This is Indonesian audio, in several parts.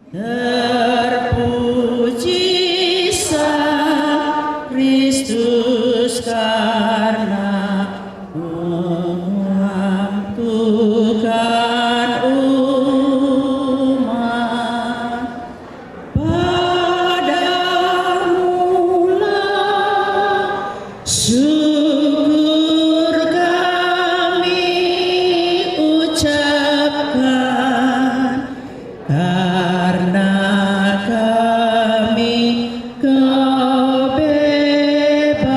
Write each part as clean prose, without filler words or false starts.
Terpuji Sang Kristus karena mengampunkan umat. Padamulah syukur kami ucapkan, karena kami Kau bebaskan.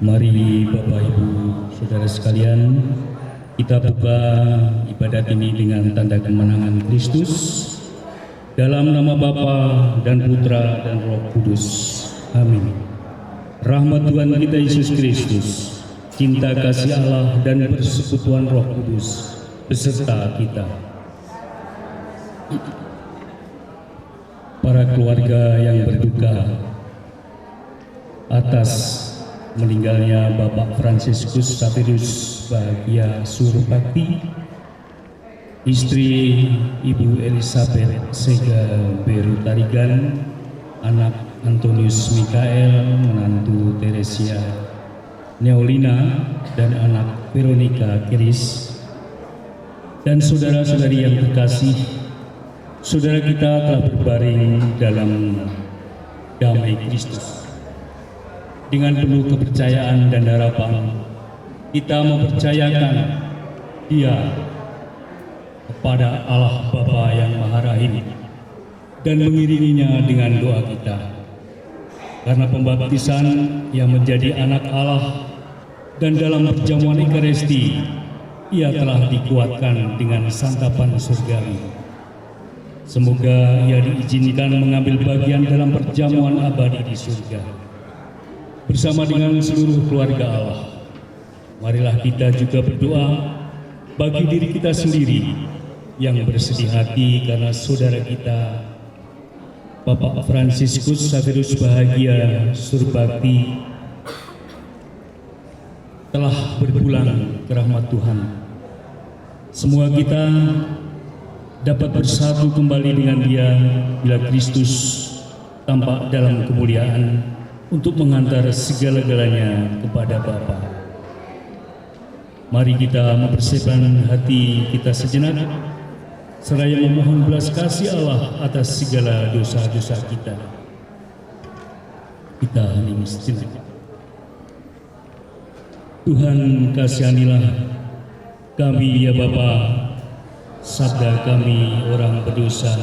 Mari Bapak Ibu Saudara sekalian, kita buka ibadat ini dengan tanda kemenangan Kristus. Dalam nama Bapa dan Putra dan Roh Kudus. Amin. Rahmat Tuhan kita Yesus Kristus, cinta kasih Allah dan persekutuan Roh Kudus beserta kita. Para keluarga yang berduka atas meninggalnya Bapak Fransiskus Saverius Bahagia Surbakti, istri Ibu Elizabeth Sega Beru Tarigan, anak Antonius Mikael, menantu Teresia Neolina, dan anak Veronica Kiris. Dan saudara-saudari yang terkasih, saudara kita telah berbaring dalam damai Kristus. Dengan penuh kepercayaan dan harapan, kita mempercayakan Dia kepada Allah Bapa yang Maha Rahim dan mengiringinya dengan doa kita. Karena pembaptisan yang menjadi anak Allah dan dalam perjamuan Ekaristi, Ia telah dikuatkan dengan santapan surgawi. Semoga Ia diizinkan mengambil bagian dalam perjamuan abadi di surga bersama dengan seluruh keluarga Allah. Marilah kita juga berdoa bagi diri kita sendiri yang bersedih hati karena saudara kita Bapak Fransiskus Saverius Bahagia Surbakti telah berpulang ke rahmat Tuhan. Semua kita dapat bersatu kembali dengan Dia bila Kristus tampak dalam kemuliaan untuk mengantar segala-galanya kepada Bapa. Mari kita membersihkan hati kita sejenak, seraya memohon belas kasih Allah atas segala dosa-dosa kita. Kita hening sejenak. Tuhan, kasihanilah kami ya Bapa, sabda kami orang berdosa.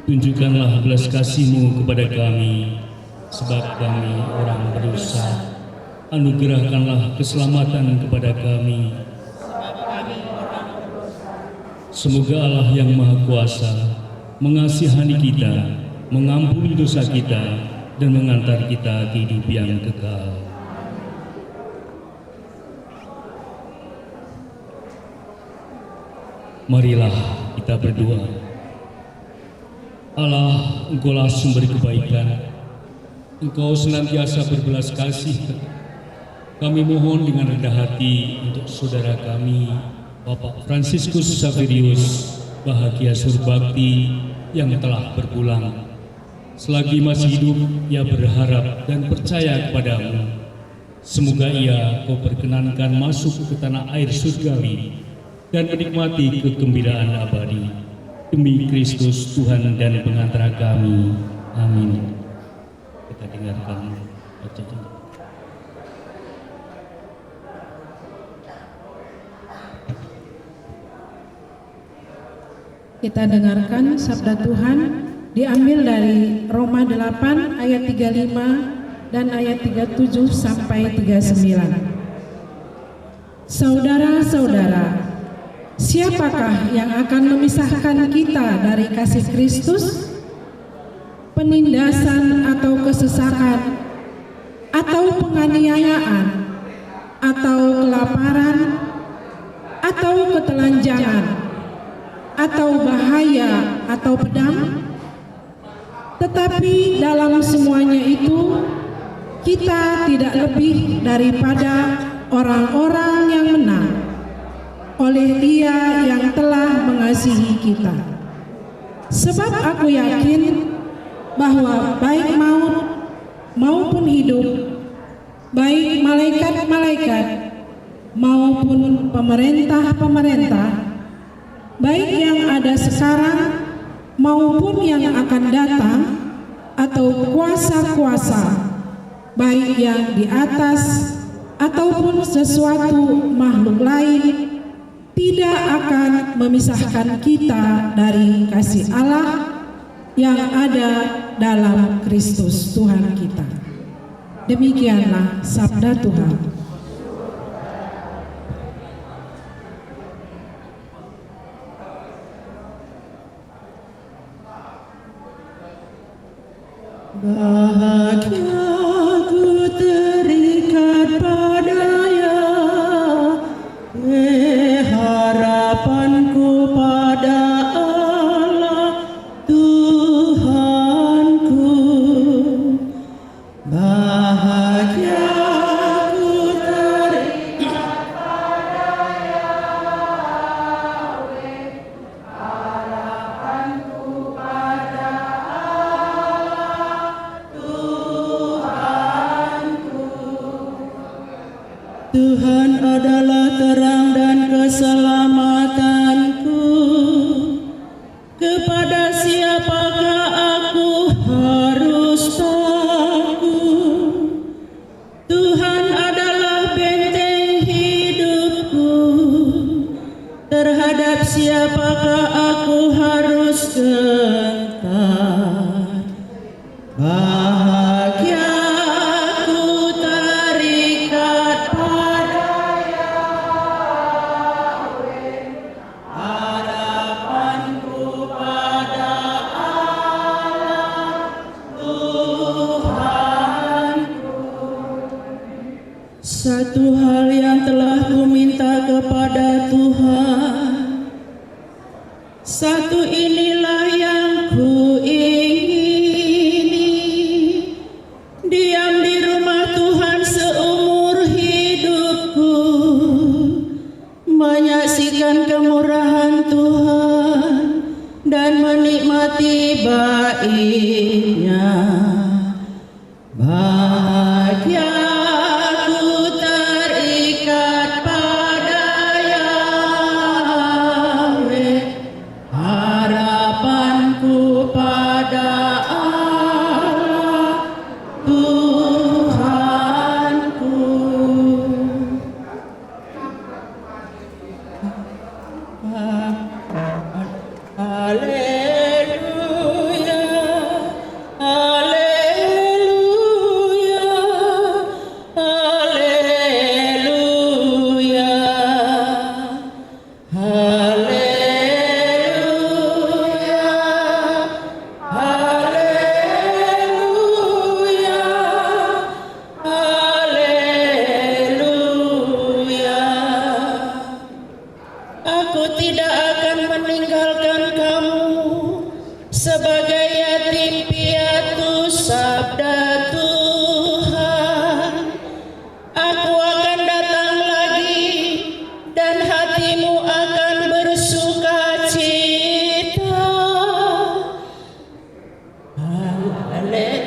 Tunjukkanlah belas kasih-Mu kepada kami, sebab kami orang berdosa. Anugerahkanlah keselamatan kepada kami. Semoga Allah yang Maha Kuasa mengasihani kita, mengampuni dosa kita, dan mengantar kita ke hidup yang kekal. Marilah kita berdoa. Allah, Engkaulah sumber kebaikan. Engkau senantiasa berbelas kasih. Kami mohon dengan rendah hati untuk saudara kami, Bapak Fransiskus Saverius Bahagia Surbakti yang telah berpulang. Selagi masih hidup, ia berharap dan percaya kepadamu. Semoga ia Kau perkenankan masuk ke tanah air surgawi dan menikmati kegembiraan abadi. Demi Kristus Tuhan dan pengantara kami. Amin. Kita dengarkan bacaan. Kita dengarkan sabda Tuhan diambil dari Roma 8 ayat 35 dan ayat 37 sampai 39. Saudara-saudara, siapakah yang akan memisahkan kita dari kasih Kristus? Penindasan atau kesesakan, atau penganiayaan, atau kelaparan, atau ketelanjangan, atau bahaya, atau pedang? Tetapi dalam semuanya itu, kita tidak lebih daripada orang-orang yang menang. oleh Dia yang telah mengasihi kita. Sebab aku yakin bahwa baik maut maupun hidup, baik malaikat-malaikat maupun pemerintah-pemerintah, baik yang ada sekarang maupun yang akan datang, atau kuasa-kuasa, baik yang di atas ataupun sesuatu makhluk lain, tidak akan memisahkan kita dari kasih Allah yang ada dalam Kristus Tuhan kita. Demikianlah sabda Tuhan. Bahagia ku terikat padanya, harapanku pada Allah Tuhanku. Bahagia ku terikat padanya, harapanku pada Tuhan adalah terang dan keselamatanku. Kepada siapakah aku harus takut? Tuhan adalah benteng hidupku. Terhadap siapakah aku harus gentar? Bahagia ku terikat pada Yahweh, harapanku pada Allah Tuhanku. Satu hal yang telah ku minta kepada Tuhan, satu inilah yang ku ingini, diam di rumah Tuhan seumur hidupku, menyaksikan kemurahan Tuhan dan menikmati baiknya. Bahagia ku terikat pada Yahweh, harapanku pada Allah Tuhanku. Haleluya, haleluya, haleluya, haleluya, haleluya, haleluya. Aku tidak akan meninggalkan kamu sebagai yatim piatu, sabda Tuhan. Aku akan datang lagi dan hatimu akan bersuka cita. Haleluya,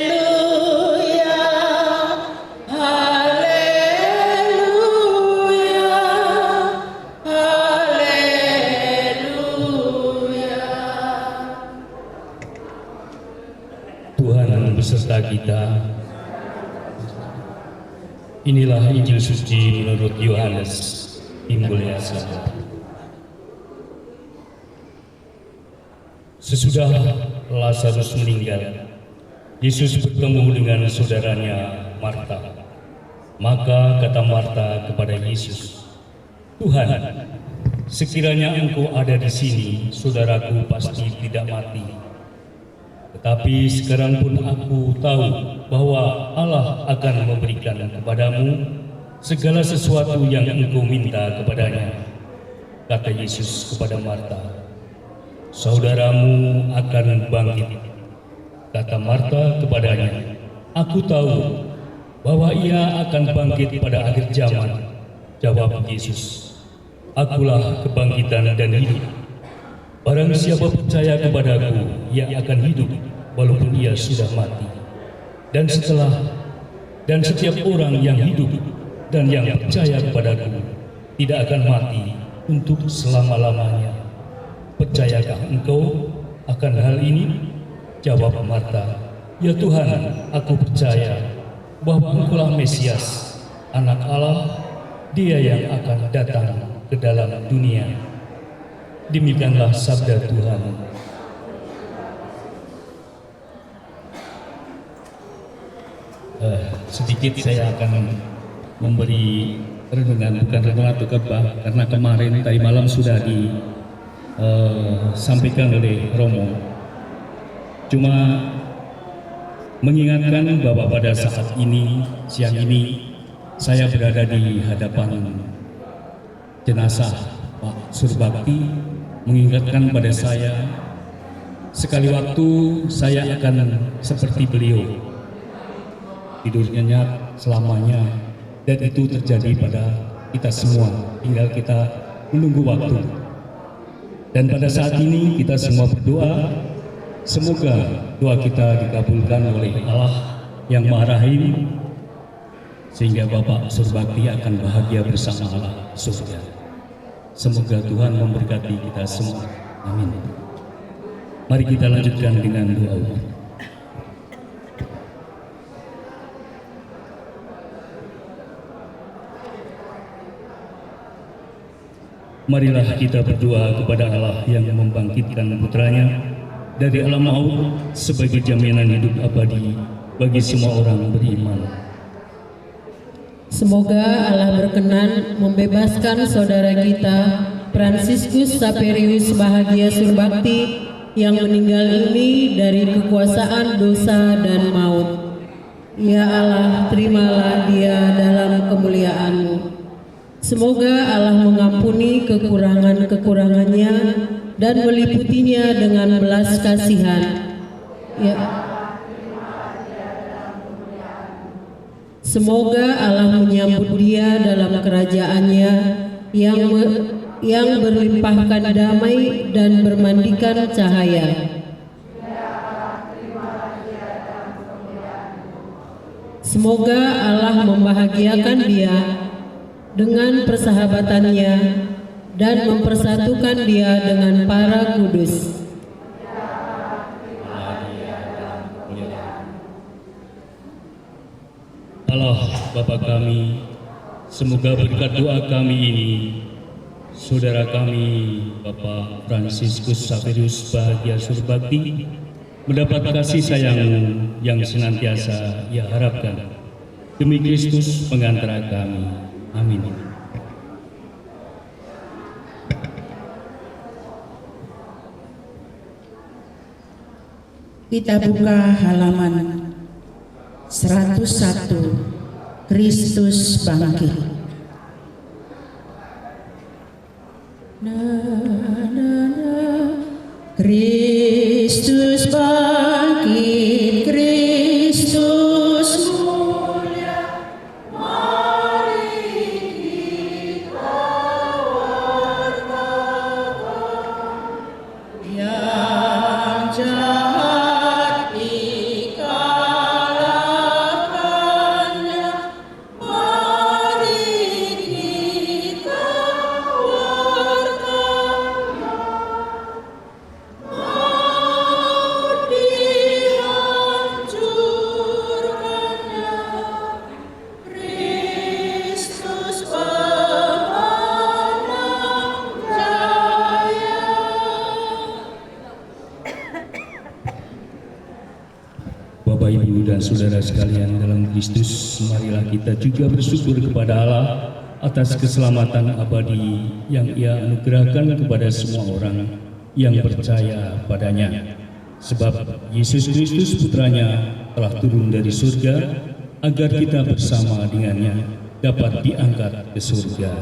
haleluya, haleluya. Tuhan beserta kita. Inilah Injil suci menurut Yohanes. Dimuliakan. Sesudah Lazarus meninggal, Yesus bertemu dengan saudaranya Marta. Maka kata Marta kepada Yesus, "Tuhan, sekiranya Engkau ada di sini, saudaraku pasti tidak mati. Tetapi sekarang pun aku tahu bahwa Allah akan memberikan kepadamu segala sesuatu yang engkau minta kepadanya." Kata Yesus kepada Marta, "Saudaramu akan bangkit." Kata Marta kepadanya, "Aku tahu bahwa ia akan bangkit pada akhir zaman." Jawab Yesus, akulah kebangkitan dan hidup. Barang siapa percaya kepadaku, ia akan hidup walaupun ia sudah mati. Dan setiap orang yang hidup dan yang percaya kepadaku tidak akan mati untuk selama-lamanya. Percayakah engkau akan hal ini? Jawab Marta, ya Tuhan, aku percaya bahwa engkaulah Mesias, Anak Allah, Dia yang akan datang ke dalam dunia. Demikianlah sabda Tuhan. Sedikit saya akan memberi renungan, bukan renungan atau khotbah, karena kemarin tadi malam sudah disampaikan oleh Romo. Cuma mengingatkan bahwa pada saat ini, siang ini, saya berada di hadapan jenazah Pak Surbakti, mengingatkan pada saya, sekali waktu saya akan seperti beliau, tidur nyenyak selamanya, dan itu terjadi pada kita semua, tinggal kita menunggu waktu. Dan pada saat ini kita semua berdoa, semoga doa kita dikabulkan oleh Allah yang Maha Rahim, sehingga Bapak Surbakti akan bahagia bersama Allah surga. Semoga Tuhan memberkati kita semua. Amin. Mari kita lanjutkan dengan doa. Marilah kita berdoa kepada Allah yang membangkitkan putranya dari alam maut sebagai jaminan hidup abadi bagi semua orang beriman. Semoga Allah berkenan membebaskan saudara kita Fransiskus Saperius Bahagia Surbakti yang meninggal ini dari kekuasaan dosa dan maut. Ya Allah, terimalah dia dalam kemuliaan-Mu. Semoga Allah mengampuni kekurangan-kekurangannya dan meliputinya dengan belas kasihan. Ya. Semoga Allah menyambut dia dalam kerajaannya yang berlimpahkan damai dan bermandikan cahaya. Semoga Allah membahagiakan dia dengan persahabatannya dan mempersatukan dia dengan para kudus. Allah Bapa kami, semoga berkat doa kami ini, saudara kami Bapak Fransiskus Saperius Bahagia Surbakti mendapat kasih sayang-Mu yang senantiasa Ia harapkan. Demi Kristus pengantara kami. Amin. Kita buka halaman 101, Kristus bangkit. Kristus bangkit, Kristus mulia, mari kita wartakan yang jahat dikalahkannya, mari kita Bapak, Ibu, dan saudara sekalian dalam Kristus, marilah kita juga bersyukur kepada Allah atas keselamatan abadi yang Ia anugerahkan kepada semua orang yang percaya padanya. Sebab Yesus Kristus Putranya telah turun dari surga agar kita bersama dengannya dapat diangkat ke surga.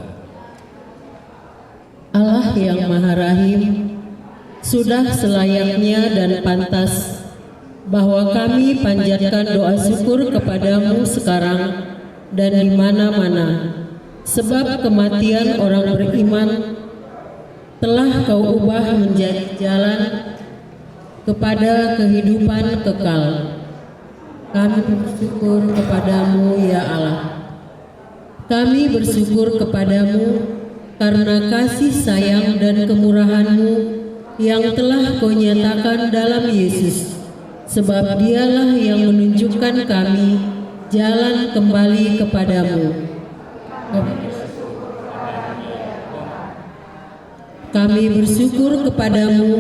Allah yang Maha Rahim, sudah selayaknya dan pantas bahwa kami panjatkan doa syukur kepadamu sekarang dan di mana-mana, Sebab kematian orang beriman telah Kau ubah menjadi jalan kepada kehidupan kekal. Kami bersyukur kepadamu ya Allah. Kami bersyukur kepadamu karena kasih sayang dan kemurahan-Mu yang telah Kau nyatakan dalam Yesus. Sebab Dialah yang menunjukkan kami jalan kembali kepadamu. Kami bersyukur kepadamu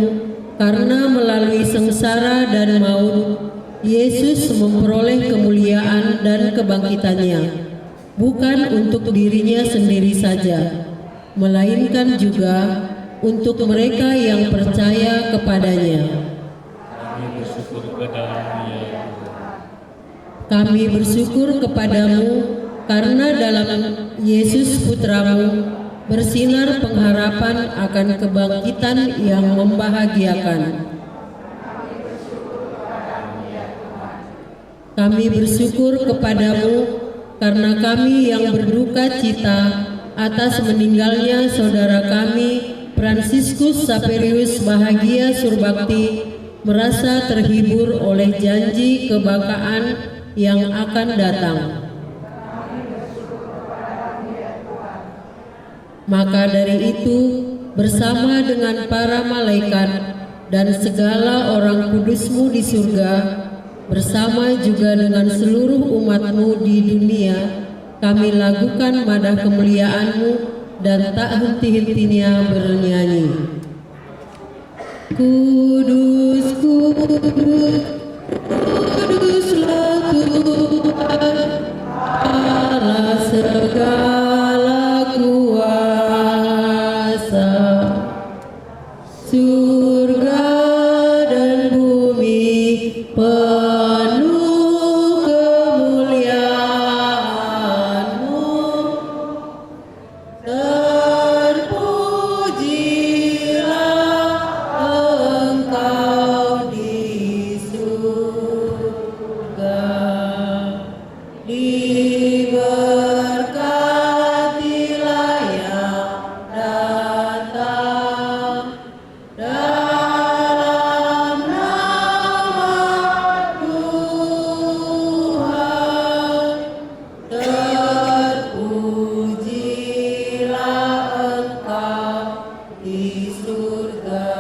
karena melalui sengsara dan maut, Yesus memperoleh kemuliaan dan kebangkitannya, bukan untuk dirinya sendiri saja, melainkan juga untuk mereka yang percaya kepadanya. Kami bersyukur kepadamu karena dalam Yesus Putramu bersinar pengharapan akan kebangkitan yang membahagiakan. Kami bersyukur kepadamu karena kami yang berduka cita atas meninggalnya saudara kami Fransiskus Xaverius Bahagia Surbakti merasa terhibur oleh janji kebangkaan yang akan datang. Maka dari itu, bersama dengan para malaikat dan segala orang kudus-Mu di surga, bersama juga dengan seluruh umat-Mu di dunia, kami lakukan madah kemuliaan-Mu dan tak henti-hentinya bernyanyi. Kudus, kudus, kuduslah Tuhan, Allah segala kuasa. Surga dan bumi penuh kemuliaan-Mu. Terpujilah Engkau di surga, diberkatilah yang datang dalam nama Tuhan. Terpujilah Engkau di surga.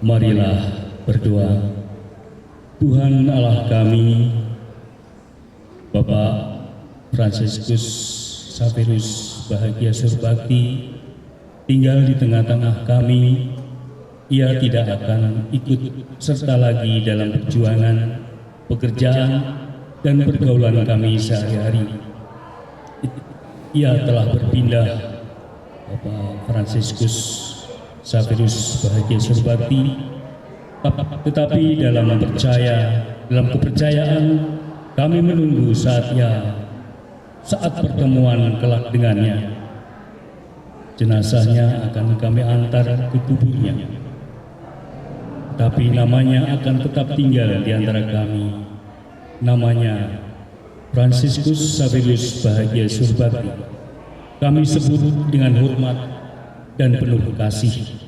Marilah berdoa. Tuhan Allah kami, Bapak Fransiskus Xaverius Bahagia Surbakti tinggal di tengah-tengah kami. Ia tidak akan ikut serta lagi dalam perjuangan, pekerjaan, dan pergaulan kami sehari-hari. Ia telah berpindah, Bapak Fransiskus Xaverius Bahagia Surbakti, tetapi dalam kepercayaan kami menunggu saat pertemuan kelak dengannya. Jenazahnya akan kami antar ke kuburnya, tapi namanya akan tetap tinggal di antara kami. Namanya Fransiskus Xaverius Bahagia Surbakti. Kami sebut dengan hormat dan penuh kasih.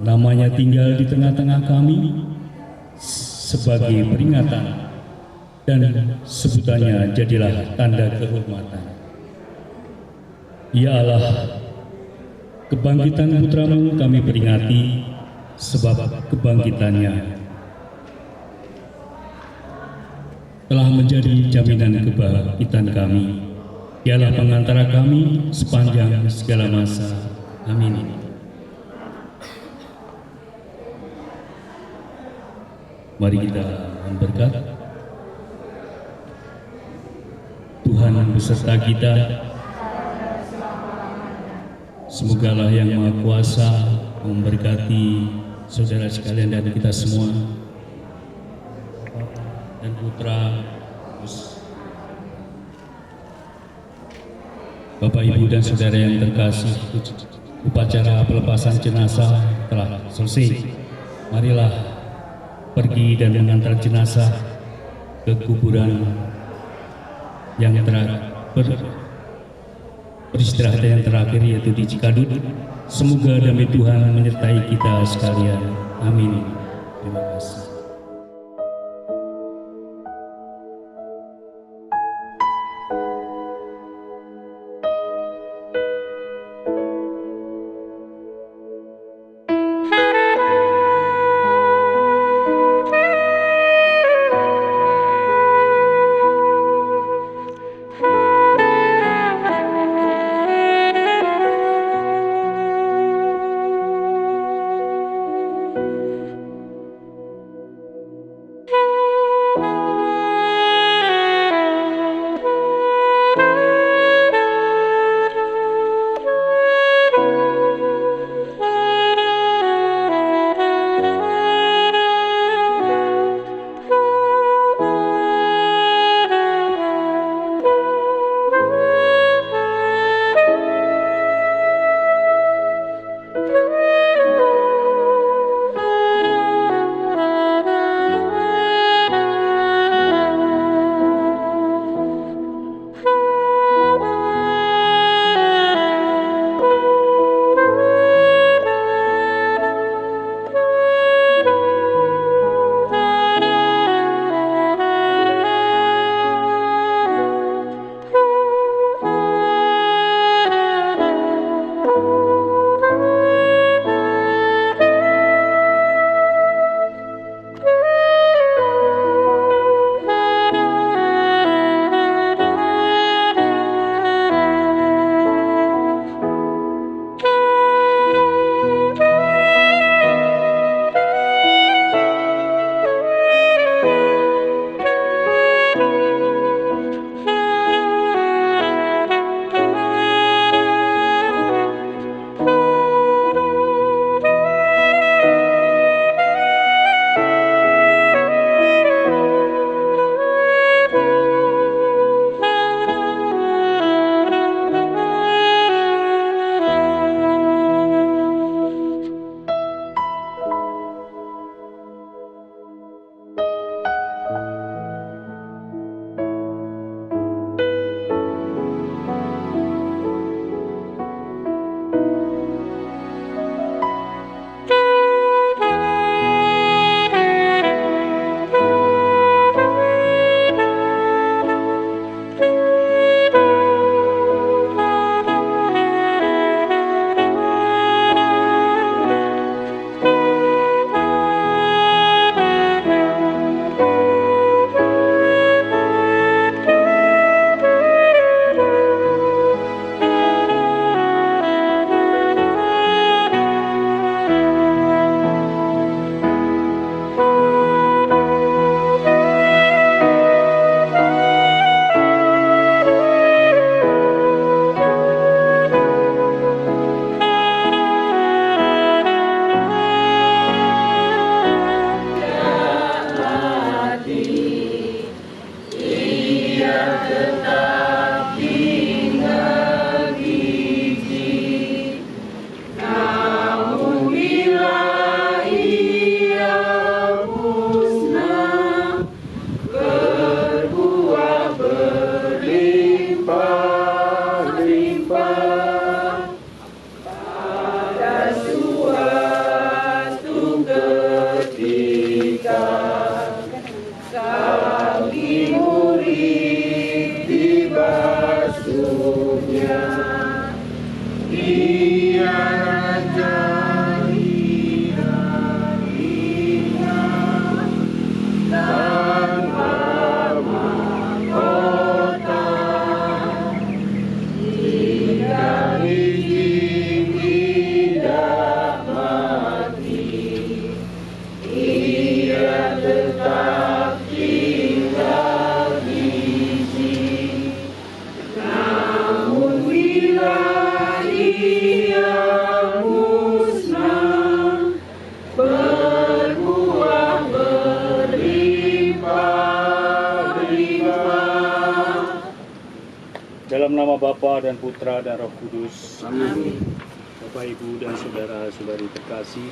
Namanya tinggal di tengah-tengah kami sebagai peringatan, dan sebutannya jadilah tanda kehormatan. Ya Allah, kebangkitan Putra-Mu kami peringati, sebab kebangkitannya telah menjadi jaminan kebangkitan kami. Dialah pengantara kami sepanjang segala masa. Amin. Mari kita mohon berkat. Tuhan beserta kita. Semogalah Yang Maha Kuasa memberkati saudara sekalian dan kita semua, dan Putra, Bapak, Ibu, dan saudara yang terkasih. Upacara pelepasan jenazah telah selesai. Marilah pergi dan mengantar jenazah ke kuburan yang peristirahatan yang terakhir, yaitu di Cikadut. Semoga damai Tuhan menyertai kita sekalian. Amin. Terima kasih. Dalam nama Bapa dan Putra dan Roh Kudus. Amin. Bapak, Ibu, dan saudara-saudari terkasih,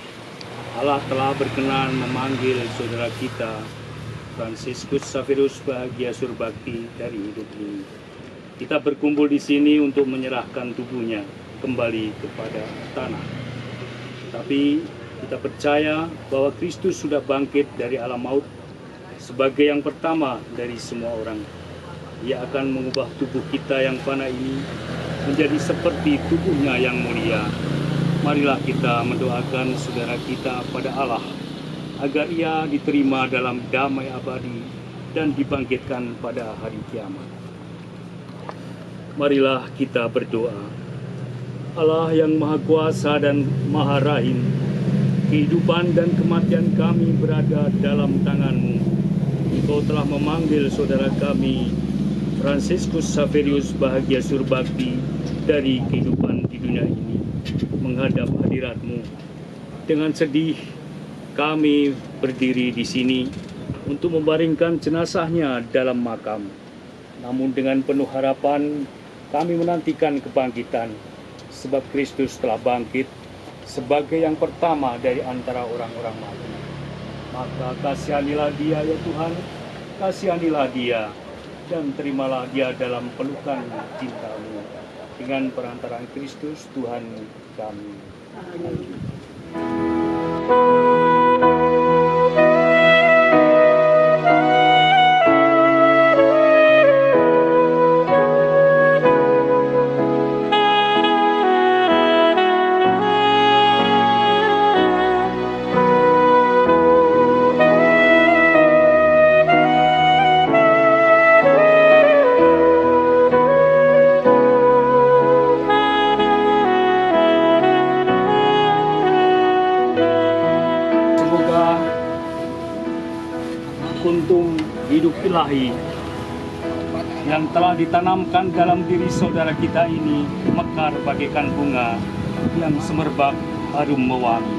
Allah telah berkenan memanggil saudara kita Fransiskus Xaverius Bahagia Surbakti dari hidup ini. Kita berkumpul di sini untuk menyerahkan tubuhnya kembali kepada tanah. Tapi kita percaya bahwa Kristus sudah bangkit dari alam maut sebagai yang pertama dari semua orang. Ia akan mengubah tubuh kita yang fana ini menjadi seperti tubuhnya yang mulia. Marilah kita mendoakan saudara kita pada Allah agar ia diterima dalam damai abadi dan dibangkitkan pada hari kiamat. Marilah kita berdoa. Allah yang Maha Kuasa dan Maha Rahim, kehidupan dan kematian kami berada dalam tangan-Mu. Engkau telah memanggil saudara kami, Fransiskus Xaverius Bahagia Surbakti, dari kehidupan di dunia ini menghadap hadirat-Mu. Dengan sedih, kami berdiri di sini untuk membaringkan jenazahnya dalam makam. Namun dengan penuh harapan, kami menantikan kebangkitan, sebab Kristus telah bangkit sebagai yang pertama dari antara orang-orang mati. Maka kasihanilah dia ya Tuhan, kasihanilah dia, dan terimalah dia dalam pelukan cinta-Mu. Dengan perantaraan Kristus Tuhan kami. Amin. Semoga kuntum hidup ilahi yang telah ditanamkan dalam diri saudara kita ini mekar bagaikan bunga yang semerbak harum mewangi.